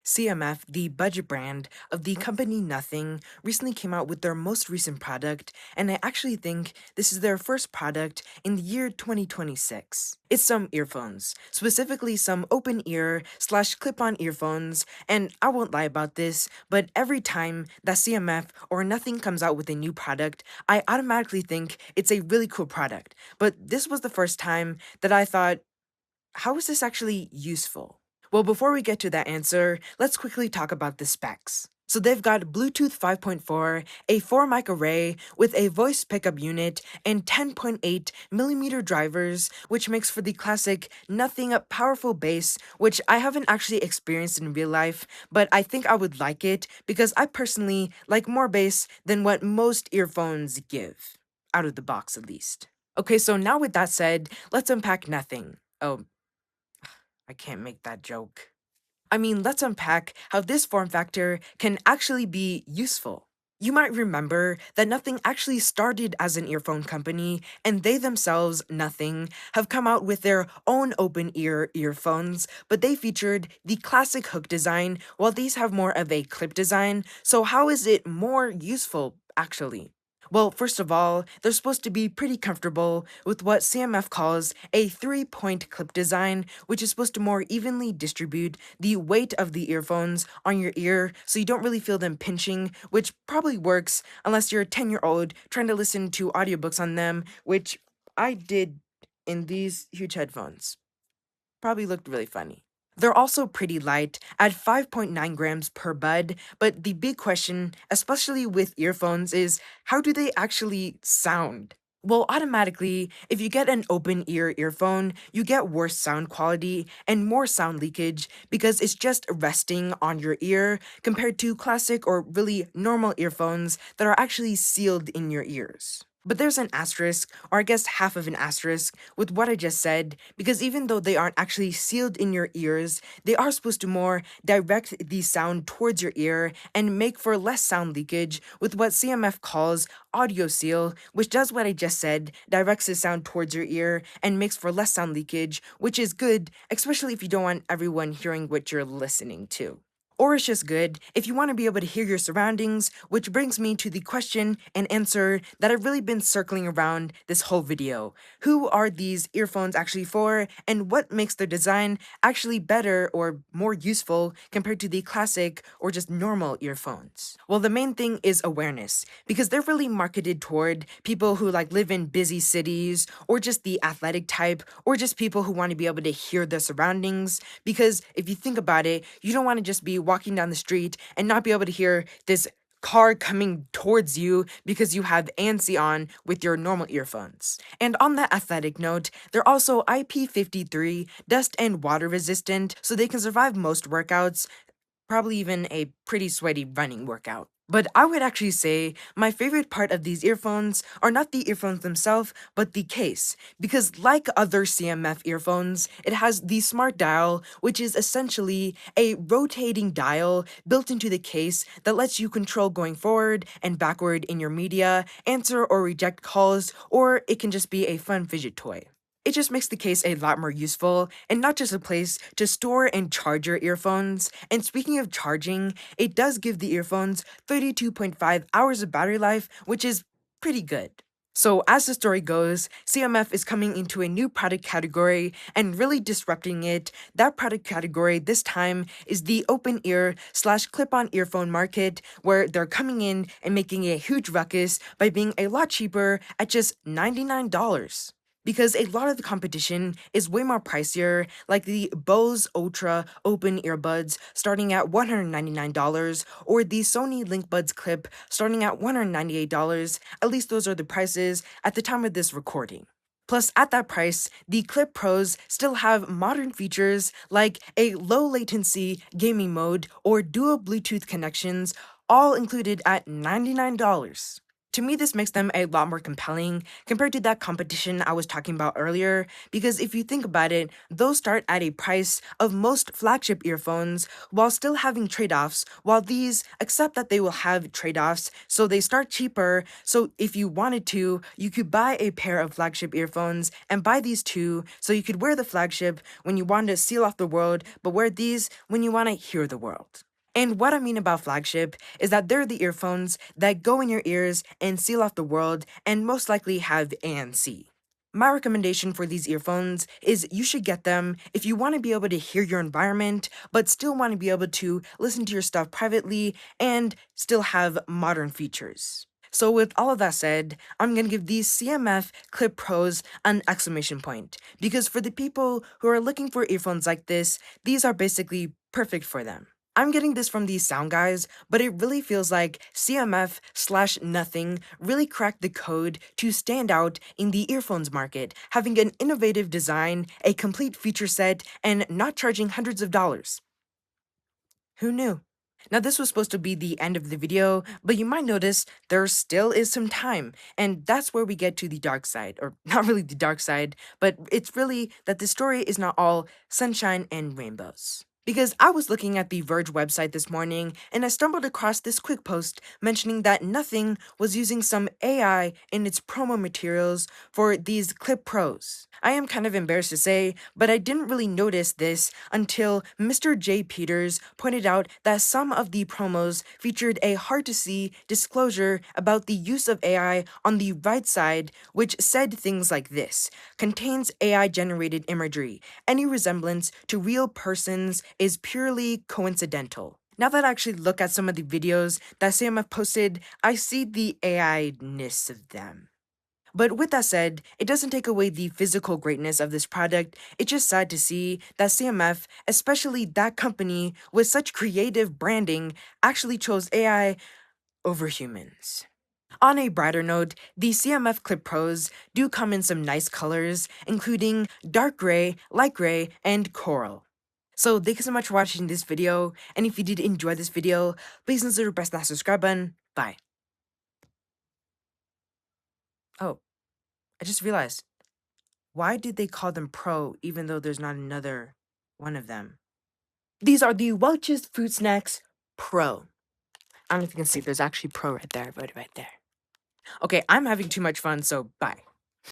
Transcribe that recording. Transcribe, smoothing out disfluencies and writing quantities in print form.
CMF, the budget brand of the company Nothing, recently came out with their most recent product, and I actually think this is their first product in the year 2026. It's some earphones, specifically some open ear slash clip-on earphones, and I won't lie about this, but every time that CMF or Nothing comes out with a new product, I automatically think it's a really cool product. But this was the first time that I thought, how is this actually useful? Well, before we get to that answer, let's quickly talk about the specs. So they've got Bluetooth 5.4, a 4 mic array with a voice pickup unit, and 10.8mm drivers, which makes for the classic nothing powerful bass, which I haven't actually experienced in real life, but I think I would like it because I personally like more bass than what most earphones give, out of the box at least. Okay, so now with that said, let's unpack Nothing. Oh, I can't make that joke. I mean, let's unpack how this form factor can actually be useful. You might remember that Nothing actually started as an earphone company, and they themselves, Nothing, have come out with their own open ear earphones, but they featured the classic hook design, while these have more of a clip design. So, how is it more useful, actually? Well, first of all, they're supposed to be pretty comfortable with what CMF calls a 3-point clip design, which is supposed to more evenly distribute the weight of the earphones on your ear so you don't really feel them pinching, which probably works unless you're a 10-year-old trying to listen to audiobooks on them, which I did in these huge headphones. Probably looked really funny. They're also pretty light at 5.9 grams per bud, but the big question, especially with earphones, is how do they actually sound? Well, automatically, if you get an open ear earphone, you get worse sound quality and more sound leakage because it's just resting on your ear compared to classic or really normal earphones that are actually sealed in your ears. But there's an asterisk, or I guess half of an asterisk, with what I just said, because even though they aren't actually sealed in your ears, they are supposed to more direct the sound towards your ear and make for less sound leakage with what CMF calls audio seal, which does what I just said, directs the sound towards your ear and makes for less sound leakage, which is good, especially if you don't want everyone hearing what you're listening to. Or it's just good if you want to be able to hear your surroundings, which brings me to the question and answer that I've really been circling around this whole video. Who are these earphones actually for, and what makes their design actually better or more useful compared to the classic or just normal earphones? Well, the main thing is awareness, because they're really marketed toward people who live in busy cities, or just the athletic type, or just people who want to be able to hear their surroundings, because if you think about it, you don't want to just be walking down the street and not be able to hear this car coming towards you because you have ANSI on with your normal earphones. And on that athletic note, they're also IP53 dust and water resistant, so they can survive most workouts, probably even a pretty sweaty running workout. But I would actually say my favorite part of these earphones are not the earphones themselves, but the case. Because like other CMF earphones, it has the smart dial, which is essentially a rotating dial built into the case that lets you control going forward and backward in your media, answer or reject calls, or it can just be a fun fidget toy. It just makes the case a lot more useful and not just a place to store and charge your earphones. And speaking of charging, it does give the earphones 32.5 hours of battery life, which is pretty good. So as the story goes, CMF is coming into a new product category and really disrupting it. That product category this time is the open ear slash clip-on earphone market, where they're coming in and making a huge ruckus by being a lot cheaper at just $99. Because a lot of the competition is way more pricier, like the Bose Ultra open earbuds starting at $199, or the Sony Link Buds Clip starting at $198. At least those are the prices at the time of this recording. Plus, at that price, the Clip Pros still have modern features like a low latency gaming mode or dual Bluetooth connections, all included at $99. To me, this makes them a lot more compelling compared to that competition I was talking about earlier, because if you think about it, those start at a price of most flagship earphones while still having trade-offs, while these accept that they will have trade-offs, so they start cheaper, so if you wanted to, you could buy a pair of flagship earphones and buy these two, so you could wear the flagship when you want to seal off the world, but wear these when you want to hear the world. And what I mean about flagship is that they're the earphones that go in your ears and seal off the world and most likely have ANC. My recommendation for these earphones is you should get them if you want to be able to hear your environment, but still want to be able to listen to your stuff privately and still have modern features. So with all of that said, I'm going to give these CMF Clip Pros an exclamation point, because for the people who are looking for earphones like this, these are basically perfect for them. I'm getting this from these sound guys, but it really feels like CMF/Nothing really cracked the code to stand out in the earphones market, having an innovative design, a complete feature set, and not charging hundreds of dollars. Who knew? Now this was supposed to be the end of the video, but you might notice there still is some time, and that's where we get to the dark side, or not really the dark side, but it's really that the story is not all sunshine and rainbows. Because I was looking at the Verge website this morning, and I stumbled across this quick post mentioning that Nothing was using some AI in its promo materials for these Clip Pros. I am kind of embarrassed to say, but I didn't really notice this until Mr. J. Peters pointed out that some of the promos featured a hard-to-see disclosure about the use of AI on the right side, which said things like this: contains AI-generated imagery. Any resemblance to real persons is purely coincidental. Now that I actually look at some of the videos that CMF posted, I see the AI-ness of them. But with that said, it doesn't take away the physical greatness of this product. It's just sad to see that CMF, especially that company with such creative branding, actually chose AI over humans. On a brighter note, the CMF Clip Pros do come in some nice colors, including dark gray, light gray, and coral. So thank you so much for watching this video, and if you did enjoy this video, please consider pressing that subscribe button. Bye. Oh, I just realized. Why did they call them Pro even though there's not another one of them? These are the Welch's Fruit Snacks Pro. I don't know if you can see, there's actually Pro right there, but right there. Okay, I'm having too much fun, so bye.